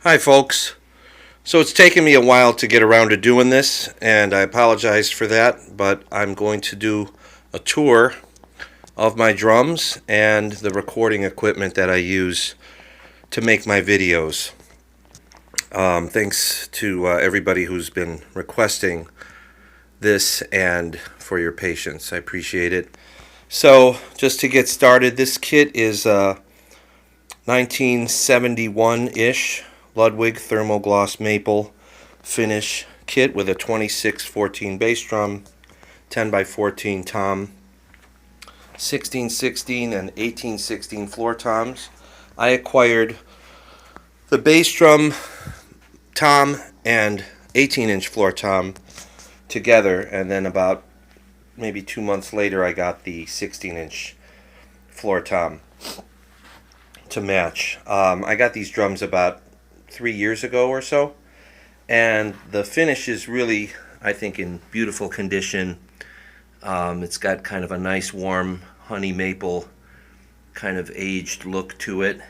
Hi folks. So it's taken me a while to get around to doing this, and I apologize for that, but I'm going to do a tour of my drums and the recording equipment that I use to make my videos. Thanks to everybody who's been requesting this and for your patience. I appreciate it. So just to get started, this kit is 1971-ish Ludwig thermogloss maple finish kit with a 2614 bass drum, 10x14 tom, 1616 and 1816 floor toms. I acquired the bass drum, tom, and 18-inch floor tom together, and then about maybe 2 months later I got the 16-inch floor tom to match. I got these drums about 3 years ago or so, and the finish is really, I think, in beautiful condition. It's got kind of a nice warm honey maple kind of aged look to it,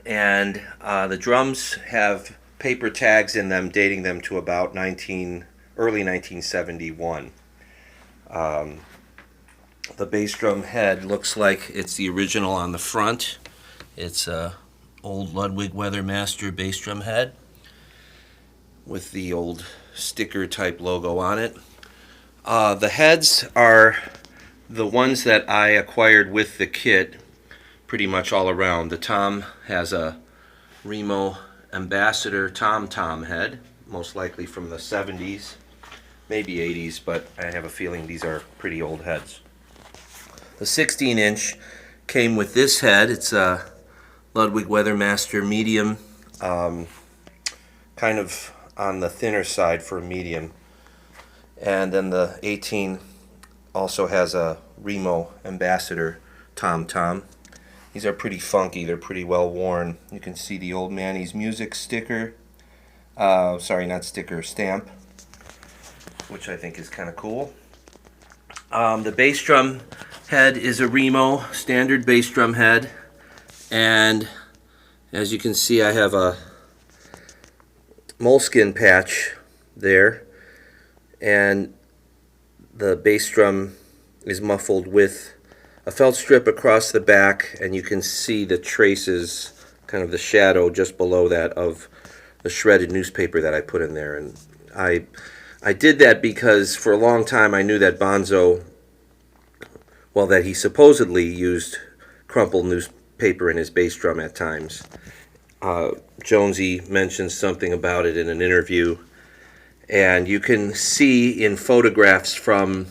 and the drums have paper tags in them dating them to about early 1971. The bass drum head looks like it's the original on the front. It's a old Ludwig Weathermaster bass drum head with the old sticker type logo on it. The heads are the ones that I acquired with the kit pretty much all around. The tom has a Remo Ambassador tom head, most likely from the 70s, maybe 80s, but I have a feeling these are pretty old heads. The 16-inch came with this head. It's a Ludwig Weathermaster medium, kind of on the thinner side for a medium. And then the 18 also has a Remo Ambassador tom. These are pretty funky. They're pretty well worn. You can see the Old Manny's Music sticker. Sorry, not sticker, stamp, which I think is kind of cool. The bass drum head is a Remo standard bass drum head, and as you can see, I have a moleskin patch there, and the bass drum is muffled with a felt strip across the back, and you can see the traces, kind of the shadow just below that of the shredded newspaper that I put in there. And I did that because for a long time I knew that Bonzo, well, that he supposedly used crumpled newspaper in his bass drum at times. Jonesy mentioned something about it in an interview, and you can see in photographs from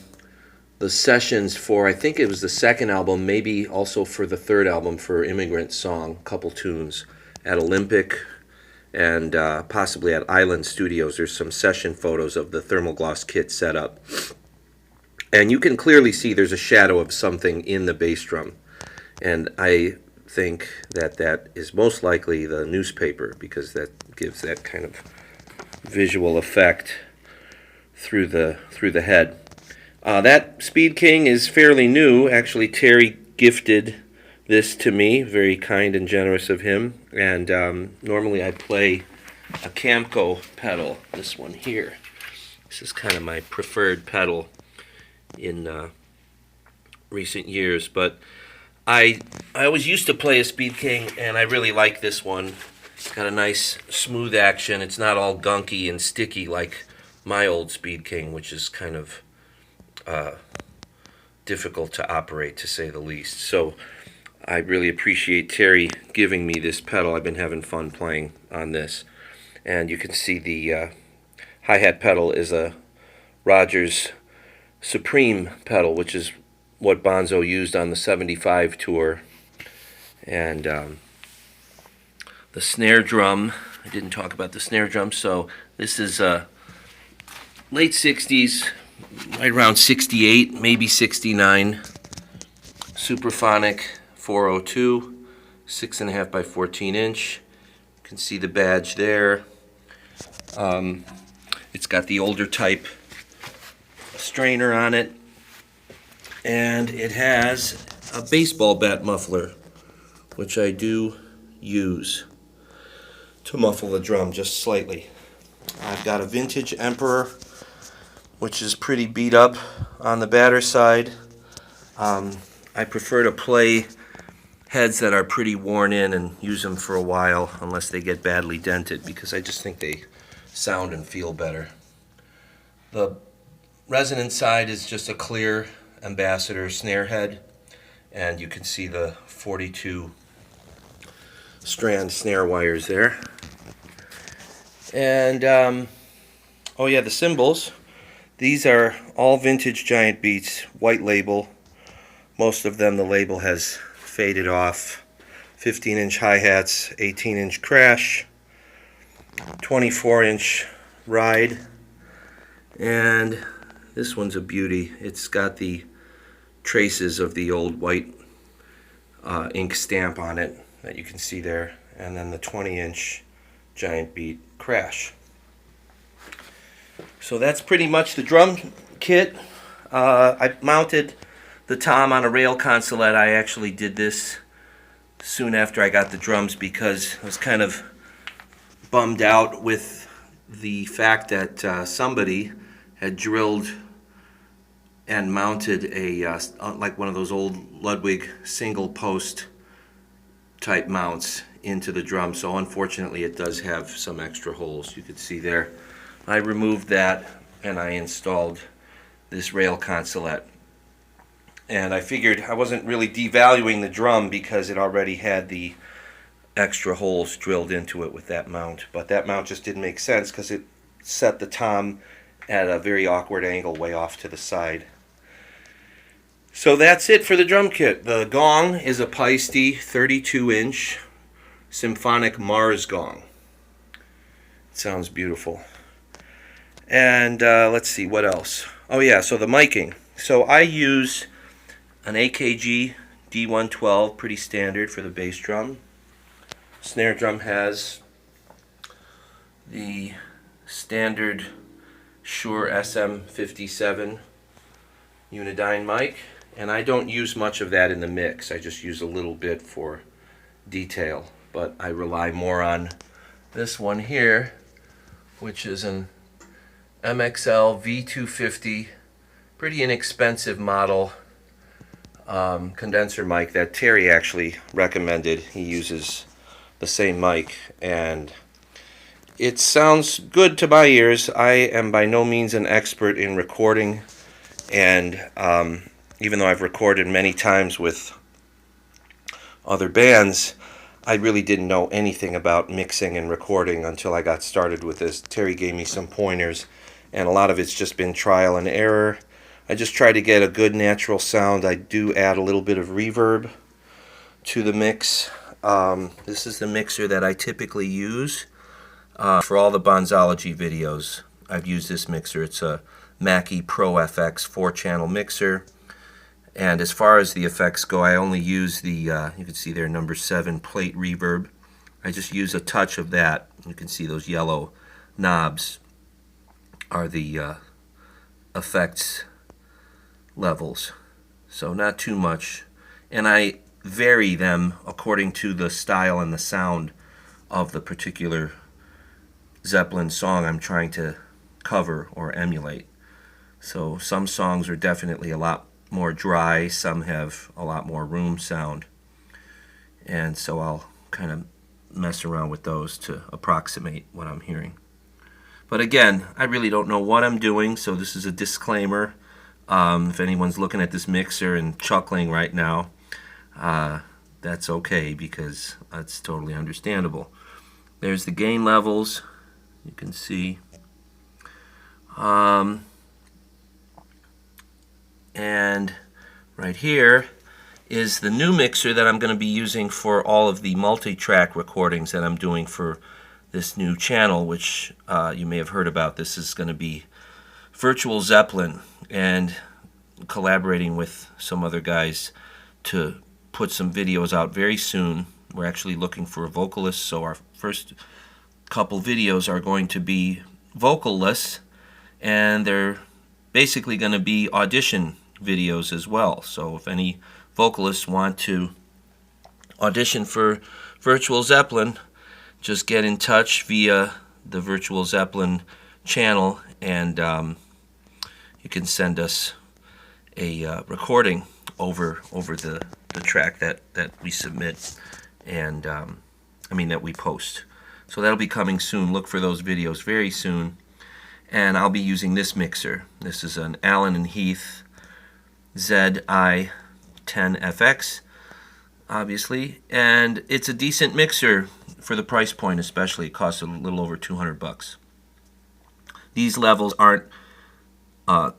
the sessions for, I think it was the second album, maybe also for the third album for Immigrant Song, a couple tunes, at Olympic and possibly at Island Studios. There's some session photos of the thermogloss kit set up. And you can clearly see there's a shadow of something in the bass drum. And I think that that is most likely the newspaper, because that gives that kind of visual effect through the head. That Speed King is fairly new. Actually, Terry gifted this to me, very kind and generous of him. And normally I play a Camco pedal, this one here. This is kind of my preferred pedal in recent years, but I always used to play a Speed King, and I really like this one. It's got a nice smooth action. It's not all gunky and sticky like my old Speed King, which is kind of difficult to operate, to say the least. So I really appreciate Terry giving me this pedal. I've been having fun playing on this. And you can see the hi-hat pedal is a Rogers Supreme pedal, which is what Bonzo used on the 75 tour. And the snare drum, I didn't talk about the snare drum, so this is late 60s, right around 68, maybe 69, Superphonic 402, 6.5 by 14 inch. You can see the badge there. It's got the older type strainer on it, and it has a baseball bat muffler, which I do use. to muffle the drum just slightly. I've got a vintage Emperor, which is pretty beat up on the batter side. I prefer to play heads that are pretty worn in and use them for a while unless they get badly dented, because I just think they sound and feel better. The resonant side is just a clear Ambassador snare head, and you can see the 42 strand snare wires there. And oh yeah, the cymbals. These are all vintage Giant Beats, white label. Most of them, the label has faded off. 15-inch hi-hats, 18-inch crash, 24-inch ride, and this one's a beauty. It's got the traces of the old white ink stamp on it that you can see there, and then the 20-inch Giant Beat crash. So that's pretty much the drum kit. I mounted the tom on a rail consolette. I actually did this soon after I got the drums because I was kind of bummed out with the fact that somebody had drilled and mounted a like one of those old Ludwig single post type mounts into the drum. So unfortunately it does have some extra holes, you could see there. I removed that and I installed this rail consolette. And I figured I wasn't really devaluing the drum because it already had the extra holes drilled into it with that mount. But that mount just didn't make sense because it set the tom at a very awkward angle way off to the side. So that's it for the drum kit. The gong is a Paiste 32-inch symphonic Mars gong. It sounds beautiful. And let's see, what else? Oh yeah, so the miking. So I use an AKG D112, pretty standard for the bass drum. Snare drum has the standard Shure SM57 Unidyne mic, and I don't use much of that in the mix. I just use a little bit for detail, but I rely more on this one here, which is an MXL V250, pretty inexpensive model condenser mic that Terry actually recommended. He uses the same mic and it sounds good to my ears. I am by no means an expert in recording, and even though I've recorded many times with other bands, I really didn't know anything about mixing and recording until I got started with this. Terry gave me some pointers, and a lot of it's just been trial and error. I just try to get a good natural sound. I do add a little bit of reverb to the mix. This is the mixer that I typically use for all the Bonzology videos. I've used this mixer. It's a Mackie Pro FX 4-channel mixer. And as far as the effects go, I only use the, you can see there, number 7 plate reverb. I just use a touch of that. You can see those yellow knobs are the effects levels. So not too much. And I vary them according to the style and the sound of the particular Zeppelin song I'm trying to cover or emulate. So some songs are definitely a lot more dry, some have a lot more room sound, and so I'll kind of mess around with those to approximate what I'm hearing. But again, I really don't know what I'm doing, so this is a disclaimer. If anyone's looking at this mixer and chuckling right now, that's okay, because that's totally understandable. There's the gain levels, you can see. And right here is the new mixer that I'm going to be using for all of the multi-track recordings that I'm doing for this new channel, which you may have heard about. This is going to be Virtual Zeppelin, and collaborating with some other guys to put some videos out very soon. We're actually looking for a vocalist, so our first couple videos are going to be vocalless, and they're basically going to be audition videos as well. So if any vocalists want to audition for Virtual Zeppelin, just get in touch via the Virtual Zeppelin channel, and you can send us a recording over the track that we submit, and that we post. So that'll be coming soon. Look for those videos very soon. And I'll be using this mixer. This is an Allen & Heath ZI-10FX, obviously, and it's a decent mixer for the price point. Especially, it costs a little over $200. These levels aren't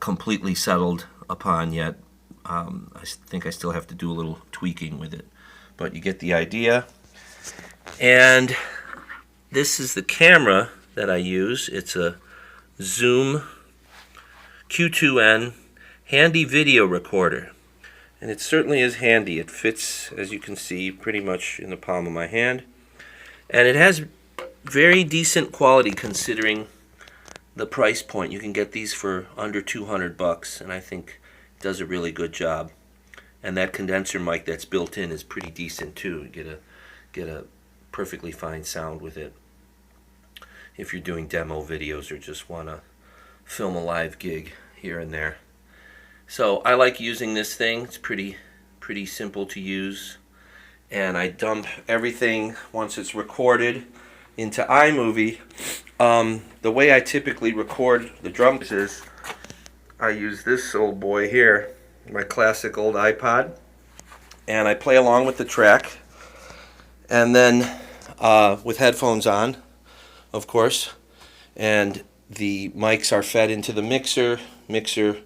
completely settled upon yet. I think I still have to do a little tweaking with it, but you get the idea. And this is the camera that I use. It's a Zoom Q2N handy video recorder, and it certainly is handy. It fits, as you can see, pretty much in the palm of my hand, and it has very decent quality considering the price point. You can get these for under $200, and I think it does a really good job. And that condenser mic that's built in is pretty decent too. You get a perfectly fine sound with it if you're doing demo videos or just want to film a live gig here and there. So I like using this thing. It's pretty simple to use, and I dump everything once it's recorded into iMovie. The way I typically record the drums is I use this old boy here, my classic old iPod, and I play along with the track, and then with headphones on, of course, and the mics are fed into the mixer. Mixer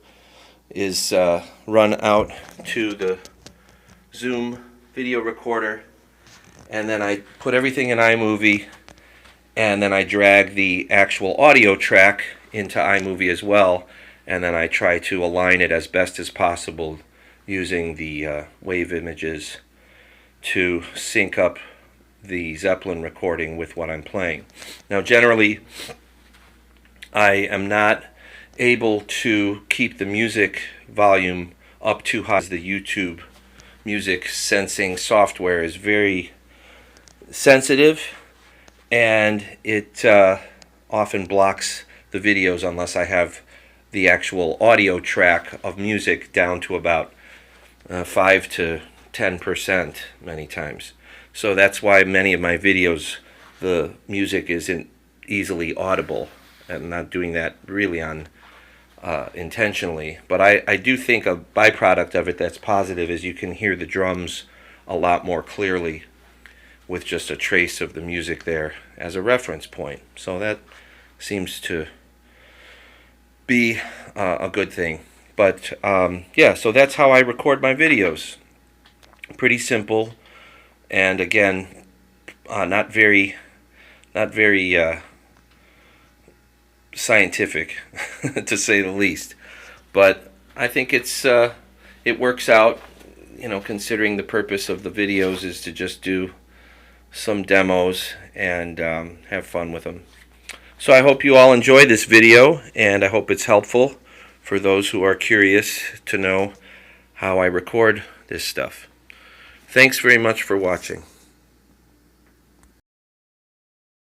is run out to the Zoom video recorder, and then I put everything in iMovie, and then I drag the actual audio track into iMovie as well, and then I try to align it as best as possible using the wave images to sync up the Zeppelin recording with what I'm playing. Now, generally, I am not able to keep the music volume up too high. The YouTube music sensing software is very sensitive, and it often blocks the videos unless I have the actual audio track of music down to about 5 to 10% many times. So that's why many of my videos, the music isn't easily audible. I'm not doing that really on intentionally, but I do think a byproduct of it that's positive is you can hear the drums a lot more clearly with just a trace of the music there as a reference point. So that seems to be a good thing. But yeah, so that's how I record my videos. Pretty simple, and again, not very scientific, to say the least. But I think it works out. Considering the purpose of the videos is to just do some demos and have fun with them. So I hope you all enjoy this video, and I hope it's helpful for those who are curious to know how I record this stuff. Thanks very much for watching.